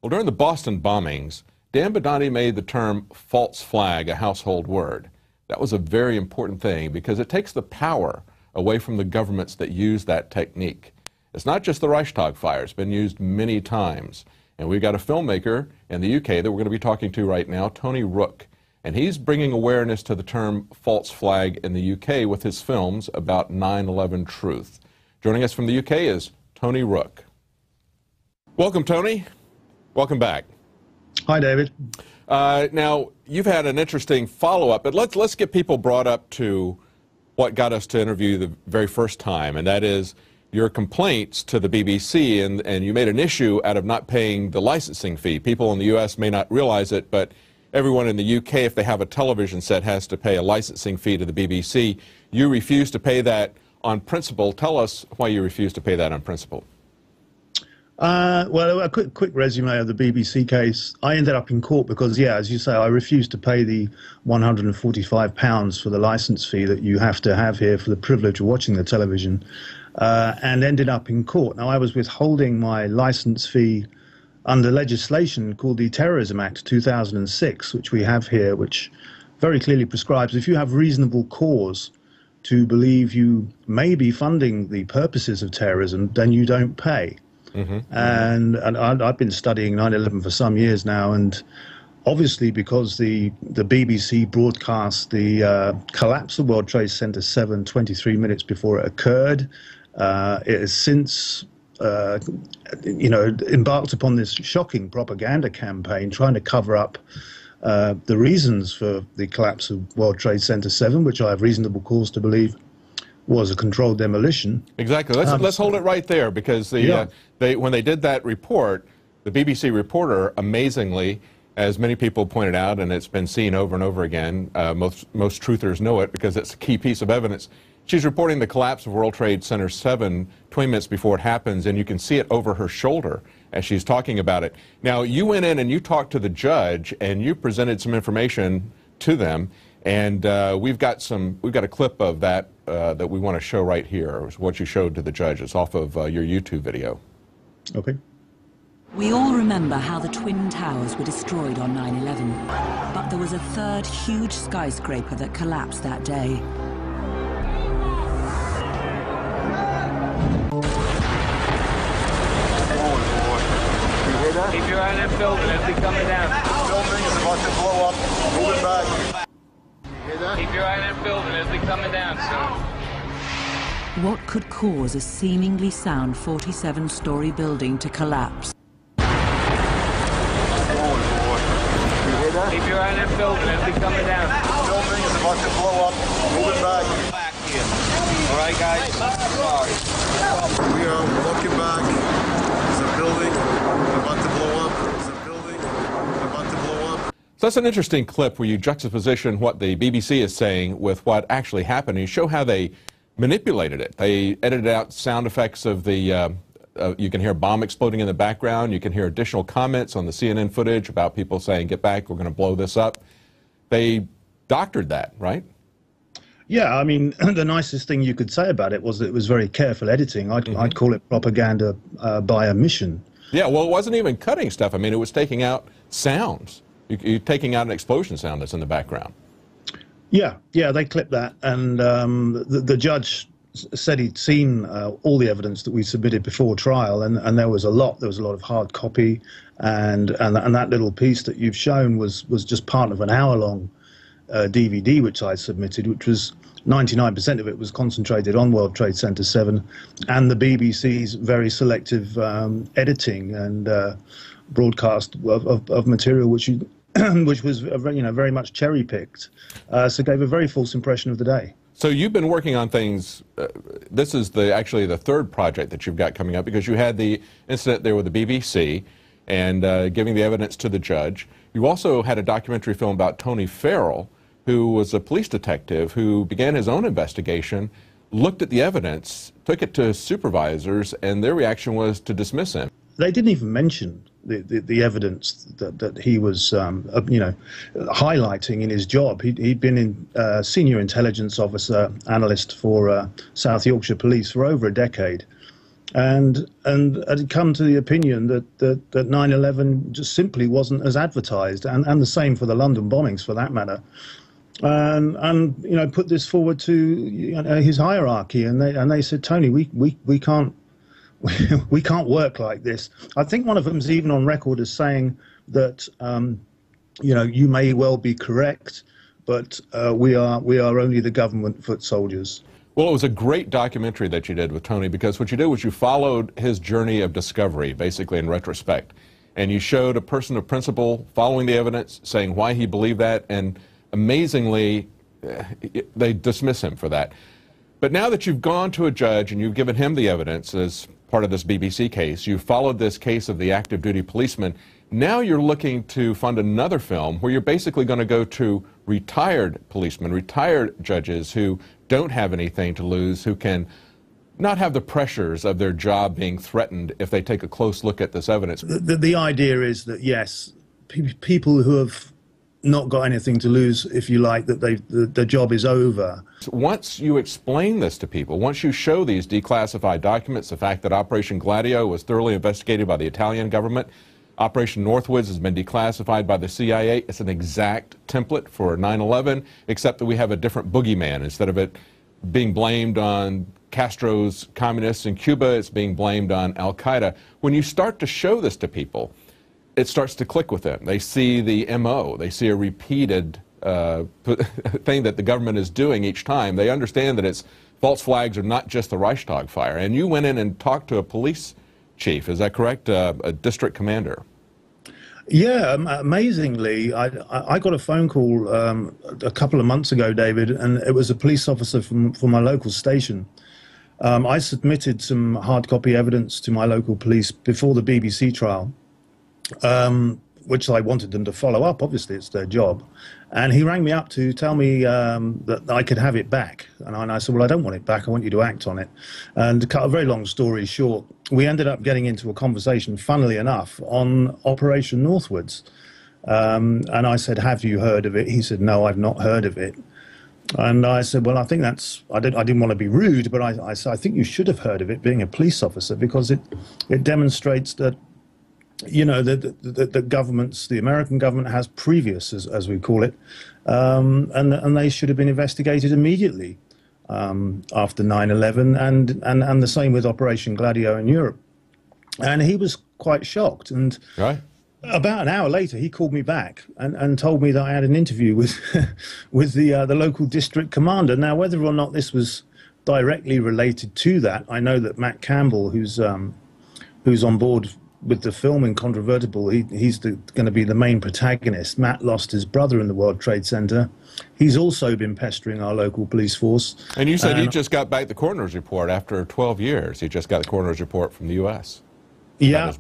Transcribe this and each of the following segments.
Well, during the Boston bombings, Dan Badani made the term false flag a household word. That was a very important thing because it takes the power away from the governments that use that technique. It's not just the Reichstag fire. It's been used many times. And we've got a filmmaker in the UK that we're going to be talking to right now, Tony Rooke. And he's bringing awareness to the term false flag in the UK with his films about 9/11 truth. Joining us from the UK is Tony Rooke. Welcome, Tony. Welcome back. Hi, David. Now, you've had an interesting follow-up, but let's get people brought up to what got us to interview the very first time, and that is your complaints to the BBC, and you made an issue out of not paying the licensing fee. People in the U.S. may not realize it, but everyone in the U.K., if they have a television set, has to pay a licensing fee to the BBC. You refuse to pay that on principle. Tell us why you refuse to pay that on principle. Well, a quick resume of the BBC case. I ended up in court because, yeah, as you say, I refused to pay the £145 for the license fee that you have to have here for the privilege of watching the television, and ended up in court. Now, I was withholding my license fee under legislation called the Terrorism Act 2006, which we have here, which very clearly prescribes if you have reasonable cause to believe you may be funding the purposes of terrorism, then you don't pay. And I've been studying 9/11 for some years now, and obviously because the BBC broadcast the collapse of World Trade Center 7 23 minutes before it occurred, it has since embarked upon this shocking propaganda campaign trying to cover up the reasons for the collapse of World Trade Center 7, which I have reasonable cause to believe was a controlled demolition. Exactly. Let's hold it right there, because when they did that report, the BBC reporter, amazingly, as many people pointed out, and it's been seen over and over again, most truthers know it because it's a key piece of evidence. She's reporting the collapse of World Trade Center 7 20 minutes before it happens, and you can see it over her shoulder as she's talking about it. Now, you went in and you talked to the judge, and you presented some information to them, and we've got a clip of that that we want to show right here. It's what you showed to the judge. It's off of your YouTube video. Okay. We all remember how the Twin Towers were destroyed on 9/11, but there was a third huge skyscraper that collapsed that day. Keep your eye on that building, it'll be coming down. The building is about to blow up. Move it back. Hear that? Keep your eye on that building, it'll be coming down soon. What could cause a seemingly sound 47-story building to collapse? Oh, Lord. You hear that? Keep your eye on that building, it'll be coming down. The building is about to blow up. Move it back. Back here. All right, guys? Sorry. We are walking back. There's a building about to blow up. There's a building about to blow up. So that's an interesting clip where you juxtaposition what the BBC is saying with what actually happened. You show how they manipulated it. They edited out sound effects of the, you can hear a bomb exploding in the background. You can hear additional comments on the CNN footage about people saying, get back, we're going to blow this up. They doctored that, right? Yeah, I mean, the nicest thing you could say about it was that it was very careful editing. I'd call it propaganda by omission. Yeah, well, it wasn't even cutting stuff. I mean, it was taking out sounds. You're taking out an explosion sound that's in the background. Yeah, they clipped that, and the judge said he'd seen all the evidence that we submitted before trial, and there was a lot. There was a lot of hard copy, and that little piece that you've shown was just part of an hour-long DVD which I submitted, which was 99% of it was concentrated on World Trade Center 7 and the BBC's very selective editing and broadcast of material which was very much cherry-picked, so gave a very false impression of the day. So you've been working on things. This is actually the third project that you've got coming up, because you had the incident there with the BBC and giving the evidence to the judge. You also had a documentary film about Tony Farrell, who was a police detective who began his own investigation, looked at the evidence, took it to his supervisors, and their reaction was to dismiss him. They didn't even mention the evidence that he was, highlighting in his job. He'd been senior intelligence officer, analyst for South Yorkshire Police for over a decade. and had come to the opinion that 9/11 just simply wasn't as advertised, and the same for the London bombings, for that matter. And you know, put this forward to his hierarchy, and they said, Tony, we can't we can't work like this. I think one of them's even on record as saying that you know, you may well be correct, but we are only the government foot soldiers. Well, it was a great documentary that you did with Tony, because what you did was you followed his journey of discovery, basically in retrospect, and you showed a person of principle following the evidence, saying why he believed that, and amazingly, they dismiss him for that. But now that you've gone to a judge and you've given him the evidence as part of this BBC case, you followed this case of the active duty policeman, now you're looking to fund another film where you're basically going to go to retired policemen, retired judges who don't have anything to lose, who can not have the pressures of their job being threatened if they take a close look at this evidence. The idea is that, yes, people who have not got anything to lose, if you like, that the job is over. Once you explain this to people, once you show these declassified documents, the fact that Operation Gladio was thoroughly investigated by the Italian government, Operation Northwoods has been declassified by the CIA. It's an exact template for 9/11, except that we have a different boogeyman. Instead of it being blamed on Castro's communists in Cuba, it's being blamed on Al-Qaeda. When you start to show this to people, it starts to click with them. They see the MO. They see a repeated thing that the government is doing each time. They understand that it's false flags are not just the Reichstag fire. And you went in and talked to a police chief, is that correct? A district commander. Yeah, amazingly, I got a phone call a couple of months ago, David, and it was a police officer from my local station. I submitted some hard copy evidence to my local police before the BBC trial, which I wanted them to follow up. Obviously, it's their job. And he rang me up to tell me that I could have it back. And I said, well, I don't want it back. I want you to act on it. And to cut a very long story short, we ended up getting into a conversation, funnily enough, on Operation Northwoods. And I said, have you heard of it? He said, no, I've not heard of it. And I said, well, I think that's, I didn't want to be rude, but I said, I think you should have heard of it, being a police officer, because it demonstrates that, you know, the governments, the American government has previous, as we call it, and they should have been investigated immediately after 9/11, and the same with Operation Gladio in Europe. And he was quite shocked. And right. About an hour later, he called me back and told me that I had an interview with with the local district commander. Now, whether or not this was directly related to that, I know that Matt Campbell, who's on board with the film Incontrovertible, he's going to be the main protagonist. Matt lost his brother in the World Trade Center. He's also been pestering our local police force. And you said he just got back the coroner's report after 12 years. He just got the coroner's report from the U.S. Yeah,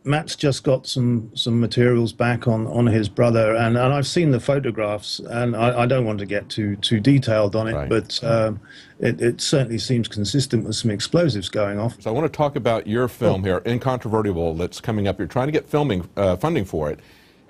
Matt's just got some materials back on his brother, and I've seen the photographs, and I don't want to get too detailed on it, right. But it certainly seems consistent with some explosives going off. So I want to talk about your film here, Incontrovertible, that's coming up. You're trying to get funding for it,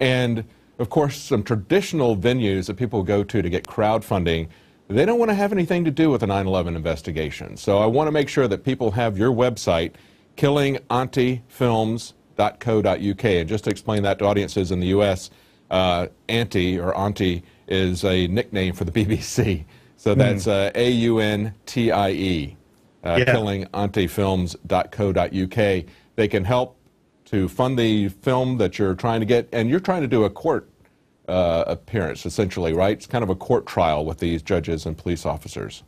and of course some traditional venues that people go to get crowdfunding, they don't want to have anything to do with the 9/11 investigation. So I want to make sure that people have your website, killingantifilms.co.uk. And just to explain that to audiences in the U.S., Auntie or Auntie is a nickname for the BBC. So that's AUNTIE, killingantifilms.co.uk. They can help to fund the film that you're trying to get, and you're trying to do a court appearance, essentially, right? It's kind of a court trial with these judges and police officers.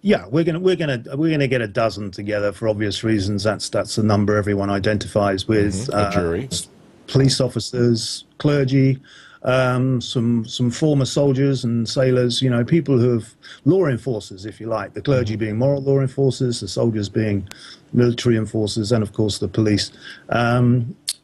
Yeah, we're gonna get a dozen together for obvious reasons. That's the number everyone identifies with. A jury, police officers, clergy, some former soldiers and sailors. You know, people who have law enforcers, if you like. The clergy being moral law enforcers, the soldiers being military enforcers, and of course the police.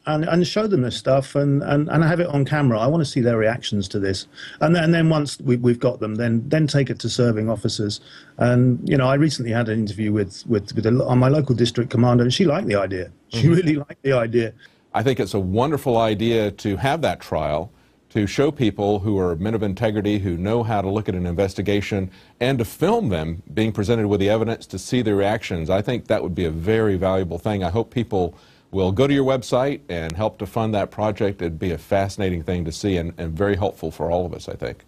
And show them this stuff and have it on camera. I want to see their reactions to this. And then once we've got them, then take it to serving officers. And, you know, I recently had an interview with my local district commander, and she liked the idea. She really liked the idea. I think it's a wonderful idea to have that trial, to show people who are men of integrity, who know how to look at an investigation, and to film them being presented with the evidence to see their reactions. I think that would be a very valuable thing. I hope people will go to your website and help to fund that project. It'd be a fascinating thing to see and very helpful for all of us, I think.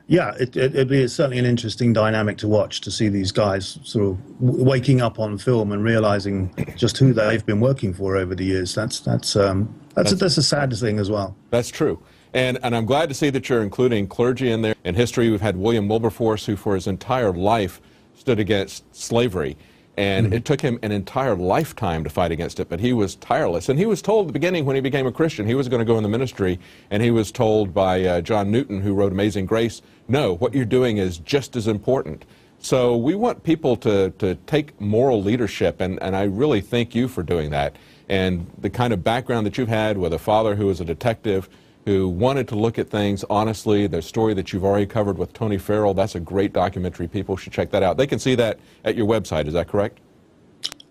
Yeah, it'd be certainly an interesting dynamic to watch, to see these guys sort of waking up on film and realizing just who they've been working for over the years. That's a sad thing as well. That's true. And I'm glad to see that you're including clergy in there. In history, we've had William Wilberforce, who for his entire life stood against slavery. And it took him an entire lifetime to fight against it, but he was tireless. And he was told at the beginning when he became a Christian, he was going to go in the ministry, and he was told by John Newton, who wrote Amazing Grace, no, what you're doing is just as important. So we want people to take moral leadership, and I really thank you for doing that. And the kind of background that you've had with a father who was a detective, who wanted to look at things honestly, the story that you've already covered with Tony Farrell, that's a great documentary. People should check that out. They can see that at your website, is that correct?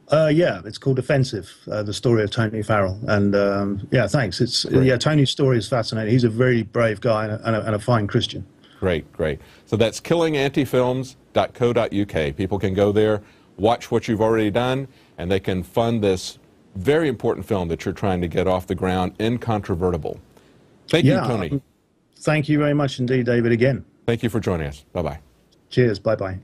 Yeah, it's called Offensive, the story of Tony Farrell. And yeah, thanks. Yeah, Tony's story is fascinating. He's a very brave guy and a fine Christian. Great, great. So that's killingantifilms.co.uk. People can go there, watch what you've already done, and they can fund this very important film that you're trying to get off the ground, Incontrovertible. Thank you, Tony. Thank you very much indeed, David, again. Thank you for joining us. Bye-bye. Cheers. Bye-bye.